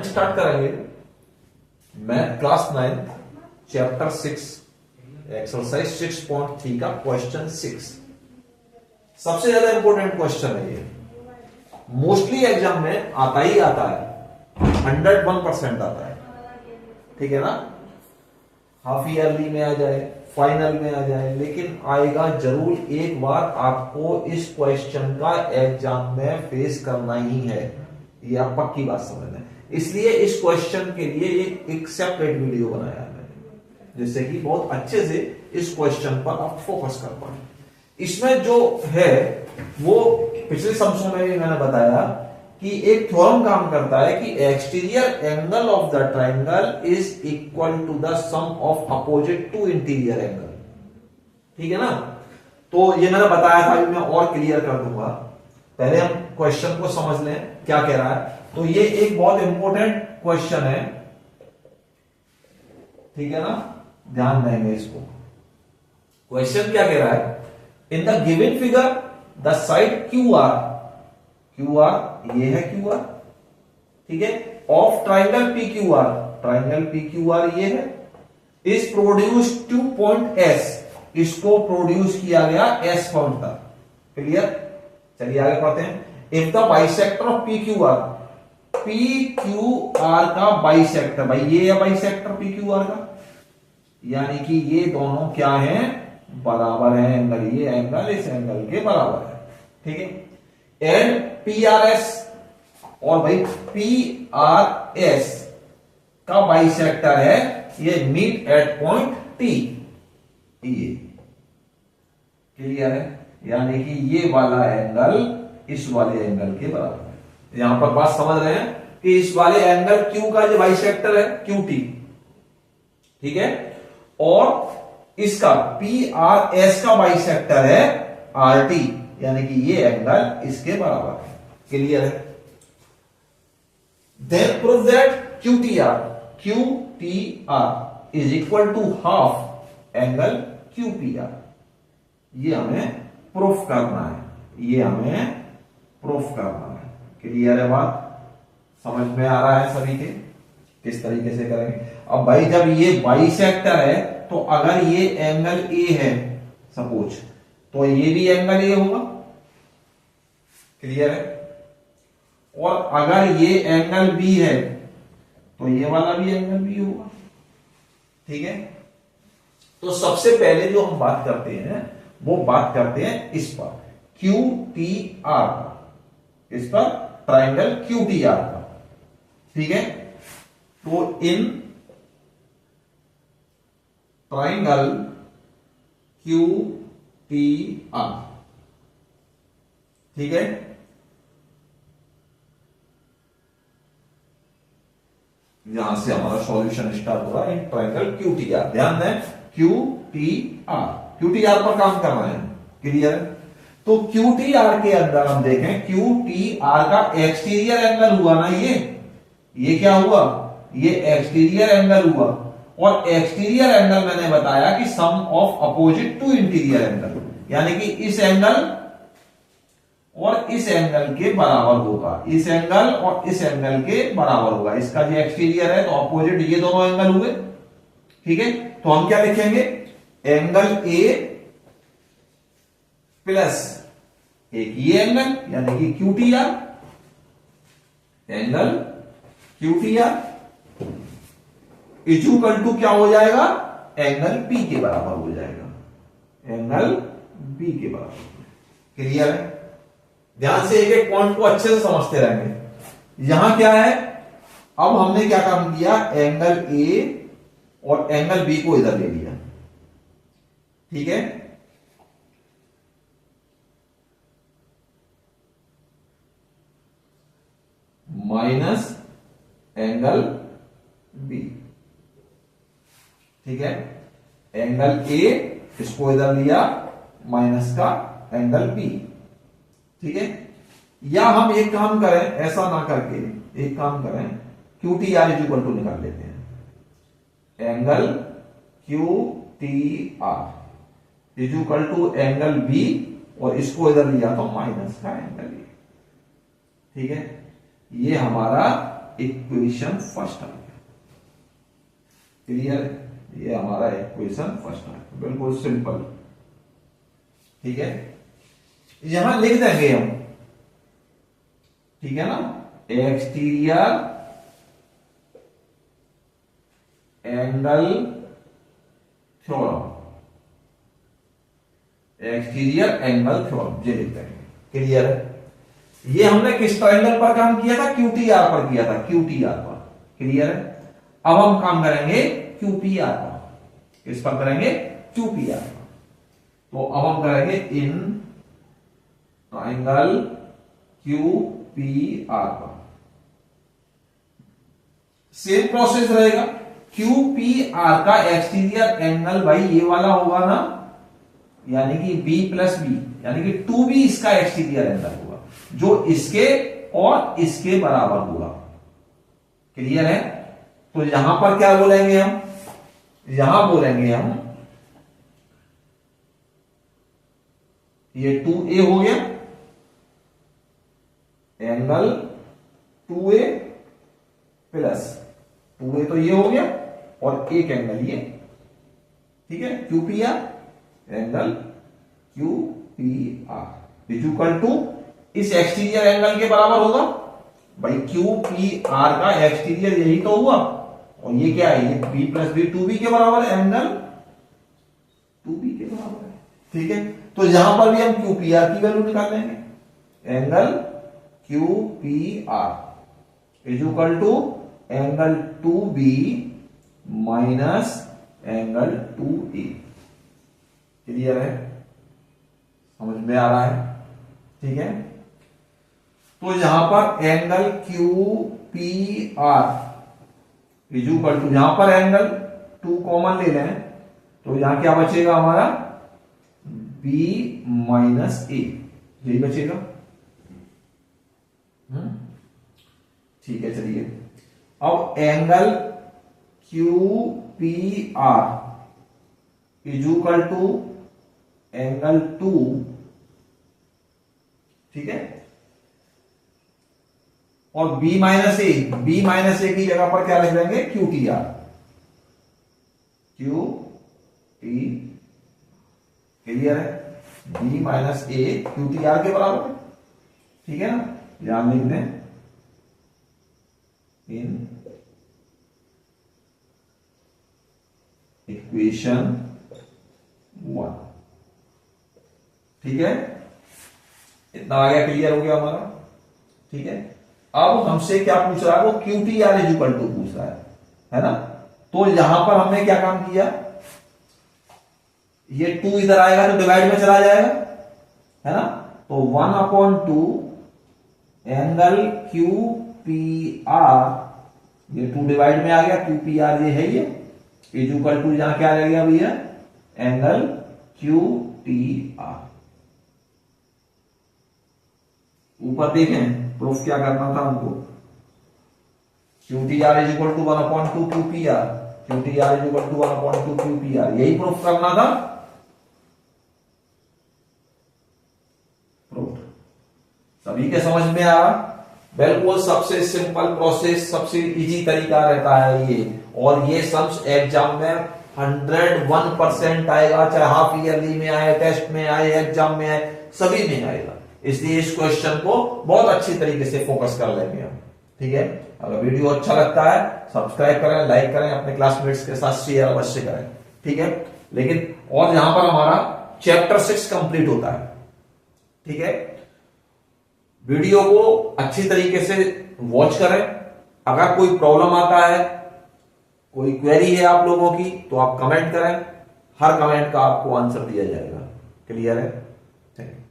Start करेंगे math class 9 chapter 6 exercise 6.3 का question 6। सबसे ज्यादा इंपॉर्टेंट क्वेश्चन है ये, मोस्टली एग्जाम में आता ही आता है, 101% आता है, ठीक है ना। हाफ ईयरली में आ जाए, फाइनल में आ जाए, लेकिन आएगा जरूर एक बार आपको इस क्वेश्चन का एग्जाम में फेस करना ही है, ये आप पक्की बात समझ लें। इसलिए इस क्वेश्चन के लिए एक सेपरेट वीडियो बनाया है मैंने, जिससे कि बहुत अच्छे से इस क्वेश्चन पर आप फोकस कर पाए। इसमें जो है वो पिछले समझों में भी मैंने बताया कि एक थ्योरम काम करता है कि exterior angle of the triangle is equal to the sum of opposite to interior angle, ठीक है ना। तो ये मैंने बताया था, मैं और क्लियर कर दूंगा। पहले हम क्वेश्चन को समझ लें क्या कह रहा है। तो ये एक बहुत इंपॉर्टेंट क्वेश्चन है, ठीक है ना, ध्यान देंगे इसको। क्वेश्चन क्या कह रहा है, in the given figure the side Q R ये है क्यू आर, ठीक है, of triangle P Q R, triangle P Q R ये है, is produce two point S, इसको प्रोड्यूस किया गया एस पॉइंट तक। क्लियर, चलिए आगे पढ़ते हैं। If the bisector of P Q R, P Q R का बाइसेक्टर, भाई ये है बाइसेक्टर पी क्यू आर का, यानी कि ये दोनों क्या हैं, बराबर है एंगल, ये एंगल इस एंगल के बराबर है, ठीक है। एंड पी आर एस, और भाई पी आर एस का बाइसेक्टर है, ये मीट एट पॉइंट टी, ये क्लियर है, यानी कि ये वाला एंगल इस वाले एंगल के बराबर है। यहां पर बात समझ रहे हैं कि इस वाले एंगल क्यू का जो बाइसेक्टर है क्यू टी, ठीक है, और इसका पी आर एस का बाइसेक्टर है आर टी, यानी कि ये एंगल इसके बराबर है। क्लियर है। Then prove that Q T R is equal to half angle Q P R, ये हमें प्रूफ करना है, ये हमें प्रूफ करना है। क्लियर है, बात समझ में आ रहा है सभी के, किस तरीके से करेंगे। अब भाई जब ये बाइसेक्टर है तो अगर ये एंगल ए है सपोज, तो ये भी एंगल ए होगा, क्लियर है। और अगर ये एंगल बी है तो ये वाला भी एंगल बी होगा, ठीक है। तो सबसे पहले जो हम बात करते हैं वो बात करते हैं इस पर क्यू टी आर का, इस पर ट्राइंगल क्यू टी आर का, ठीक है। तो in triangle Q T are, ठीक है, यहां से हमारा सॉल्यूशन स्टार्ट हो रहा है in triangle Q T are. ध्यान दें, Q T are, Q T are पर काम करना है, क्लियर। तो क्यू टी आर के अंदर हम देखें, क्यू टी आर का एक्सटीरियर एंगल हुआ ना, ये क्या हुआ, ये एक्सटीरियर एंगल हुआ, और एक्सटीरियर एंगल मैंने बताया कि sum of opposite to interior angle, यानी कि इस एंगल और इस एंगल के बराबर होगा, इस एंगल और इस एंगल के बराबर होगा। इसका जो एक्सटीरियर है तो अपोजिट ये दोनों एंगल हुए, ठीक है। तो हम क्या लिखेंगे, एंगल ए प्लस एक ये एंगल, यानी कि Q T R, angle Q T R equal to क्या हो जाएगा, एंगल पी के बराबर हो जाएगा, एंगल बी के बराबर। क्लियर है। ध्यान से एक एक पॉइंट को अच्छे से समझते रहेंगे। यहां क्या है, अब हमने क्या काम किया, एंगल ए और एंगल बी को इधर ले लिया, ठीक है। माइनस एंगल बी, ठीक है, एंगल ए इसको इधर लिया, माइनस का एंगल बी, ठीक है। या हम एक काम करें, ऐसा ना करके एक काम करें, Q T R equal to निकाल लेते हैं, angle Q T R equal to angle B, और इसको इधर लिया तो माइनस का एंगल ए, ठीक है। ये हमारा इक्वेशन फर्स्ट आ गया। क्लियर? ये हमारा इक्वेशन फर्स्ट आ गया, बिल्कुल सिंपल। ठीक है, यहां लिख देंगे हम, ठीक है ना, exterior angle theorem, exterior angle theorem ये लिख देंगे। क्लियर है? ये हमने किस ट्रायंगल पर काम किया था? QTR पर किया था, QTR पर। क्लियर है? अब हम काम करेंगे QPR पर। किस पर करेंगे? QPR पर। तो अब हम करेंगे इन ट्रायंगल QPR पर सेम प्रोसेस रहेगा। QPR का एक्सटीरियर एंगल भाई ये वाला होगा ना, यानी कि B प्लस बी, यानी कि 2B इसका एक्सटीरियर एंगल होगा, जो इसके और इसके बराबर होगा। क्लियर है? तो यहां पर क्या बोलेंगे हम? यहां बोलेंगे हम ये 2A हो गया, एंगल 2A प्लस 2A तो ये हो गया, और एक एंगल ये, ठीक है, QPR angle QPR is equal to इस एक्सटीरियर एंगल के बराबर होगा। भाई QPR का एक्सटीरियर यही तो हुआ, और ये क्या है? ये B प्लस बी 2B के बराबर है, एंगल 2B के बराबर है। ठीक है, तो यहां पर भी हम QPR की वैल्यू निकाल लेंगे, angle QPR is equal to angle 2B minus angle 2A। Clear है? समझ में आ रहा है? ठीक है, तो यहां पर angle QPR is equal to, यहां पर एंगल 2 कॉमन ले लें तो यहां क्या बचेगा हमारा? B माइनस A, यही बचेगा। ठीक है, चलिए अब angle QPR is equal to angle 2, ठीक है, और B minus A, B minus A की जगह पर क्या लिख देंगे? QTR, QT। क्लियर है? B माइनस ए QTR के बराबर है। ठीक है ना, ध्यान लिख दें इन इक्वेशन 1। ठीक है, इतना आ गया, क्लियर हो गया हमारा। ठीक है, अब हमसे क्या पूछ रहा है? वो QTR इज इक्वल टू पूछ रहा है ना। तो यहां पर हमने क्या काम किया? ये 2 इधर आएगा तो डिवाइड में चला जाएगा, है ना। तो 1/2 एंगल QPR, ये 2 डिवाइड में आ गया, QPR ये है, ये इज इक्वल टू यहां क्या रह गया भैया? Angle QTR। ऊपर देखें प्रूफ क्या करना था हमको? QTR is equal to 1/2 QPR, QTR is equal to 1/2 QPR, यही प्रूफ करना था। प्रूफ सभी के समझ में आ रहा? बिल्कुल सबसे सिंपल प्रोसेस, सबसे इजी तरीका रहता है ये, और ये सम्स एग्जाम में 101% आएगा, चाहे हाफ ईयरली में आए, टेस्ट में आए, एग्जाम में आए, सभी में आएगा। इसलिए इस क्वेश्चन को बहुत अच्छी तरीके से फोकस कर लेंगे हम। ठीक है, अगर वीडियो अच्छा लगता है सब्सक्राइब करें, लाइक करें, अपने क्लासमेट्स के साथ शेयर अवश्य करें। ठीक है, लेकिन और यहां पर हमारा चैप्टर 6 कंप्लीट होता है। ठीक है, वीडियो को अच्छी तरीके से वॉच करें। अगर कोई प्रॉब्लम आता है, कोई क्वेरी है आप लोगों की, तो आप कमेंट करें, हर कमेंट का आपको आंसर दिया जाएगा। क्लियर है? Thank you.